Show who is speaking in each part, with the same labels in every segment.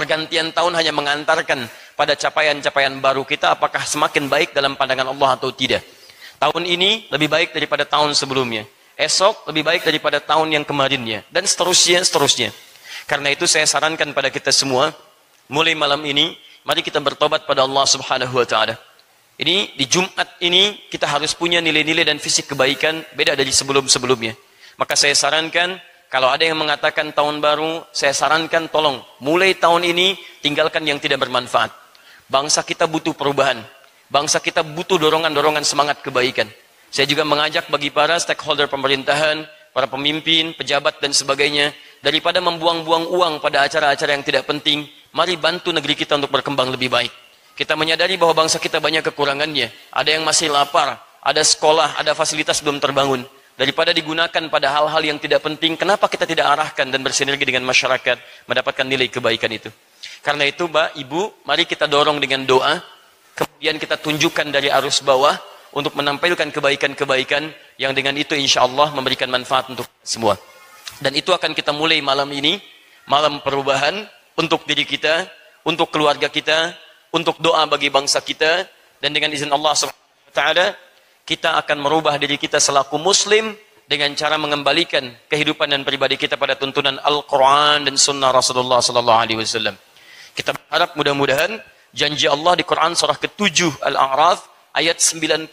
Speaker 1: Pergantian tahun hanya mengantarkan pada capaian-capaian baru kita, apakah semakin baik dalam pandangan Allah atau tidak. Tahun ini lebih baik daripada tahun sebelumnya. Esok lebih baik daripada tahun yang kemarinnya. Dan seterusnya, seterusnya. Karena itu saya sarankan pada kita semua, mulai malam ini, mari kita bertobat pada Allah Subhanahu wa Ta'ala. Ini di Jumat ini kita harus punya nilai-nilai dan fisik kebaikan beda dari sebelum-sebelumnya. Maka saya sarankan, kalau ada yang mengatakan tahun baru, saya sarankan tolong mulai tahun ini tinggalkan yang tidak bermanfaat. Bangsa kita butuh perubahan. Bangsa kita butuh dorongan-dorongan semangat kebaikan. Saya juga mengajak bagi para stakeholder pemerintahan, para pemimpin, pejabat dan sebagainya, daripada membuang-buang uang pada acara-acara yang tidak penting, mari bantu negeri kita untuk berkembang lebih baik. Kita menyadari bahwa bangsa kita banyak kekurangannya. Ada yang masih lapar, ada sekolah, ada fasilitas belum terbangun. Daripada digunakan pada hal-hal yang tidak penting, kenapa kita tidak arahkan dan bersinergi dengan masyarakat mendapatkan nilai kebaikan itu? Karena itu, Mbak, Ibu, mari kita dorong dengan doa, kemudian kita tunjukkan dari arus bawah untuk menampilkan kebaikan-kebaikan yang dengan itu insya Allah memberikan manfaat untuk semua. Dan itu akan kita mulai malam ini, malam perubahan untuk diri kita, untuk keluarga kita, untuk doa bagi bangsa kita, dan dengan izin Allah Subhanahu wa Ta'ala, kita akan merubah diri kita selaku muslim dengan cara mengembalikan kehidupan dan pribadi kita pada tuntunan Al-Quran dan Sunnah Rasulullah Sallallahu Alaihi Wasallam. Kita berharap mudah-mudahan janji Allah di Quran surah ke-7 Al-A'raf ayat 96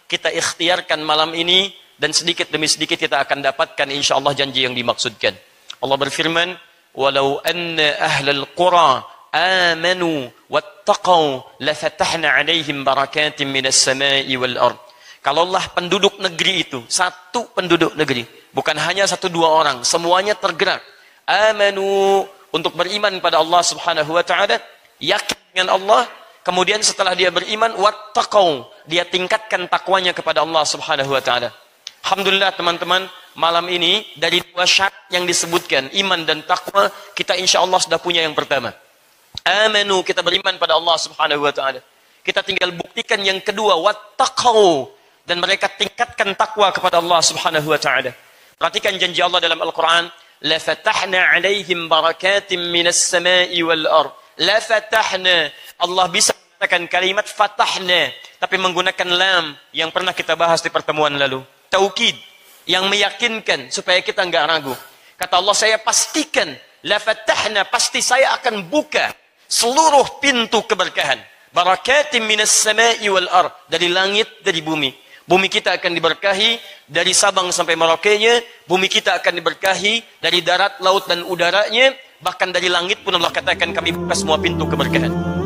Speaker 1: kita ikhtiarkan malam ini, dan sedikit demi sedikit kita akan dapatkan insyaallah janji yang dimaksudkan. Allah berfirman, "Walau anna ahlal qura amanu wattaqau lafatahna 'alaihim barakatin minas sama'i wal ard." Kalaulah penduduk negeri itu, satu penduduk negeri, bukan hanya satu dua orang, semuanya tergerak, amanu, untuk beriman pada Allah Subhanahu wa Ta'ala, yakin dengan Allah, kemudian setelah dia beriman, wattaqau, dia tingkatkan takwanya kepada Allah Subhanahu wa Ta'ala. Alhamdulillah teman-teman, malam ini dari dua syarat yang disebutkan, iman dan takwa, kita insya Allah sudah punya yang pertama. Amanu, kita beriman pada Allah Subhanahu wa Ta'ala. Kita tinggal buktikan yang kedua, wattaqau, dan mereka tingkatkan takwa kepada Allah Subhanahu wa Ta'ala. Perhatikan janji Allah dalam Al-Quran, la fatahna 'alaihim barakatim minas sama'i wal ard. La fatahna, Allah bisa menggunakan kalimat fatahna, tapi menggunakan lam yang pernah kita bahas di pertemuan lalu. Taukid, yang meyakinkan supaya kita enggak ragu. Kata Allah, saya pastikan, la fatahna, pasti saya akan buka seluruh pintu keberkahan. Barakatim minas sama'i wal ard, dari langit, dari bumi. Bumi kita akan diberkahi dari Sabang sampai Merauke-nya, bumi kita akan diberkahi dari darat, laut dan udaranya, bahkan dari langit pun Allah katakan kami buka semua pintu keberkahan.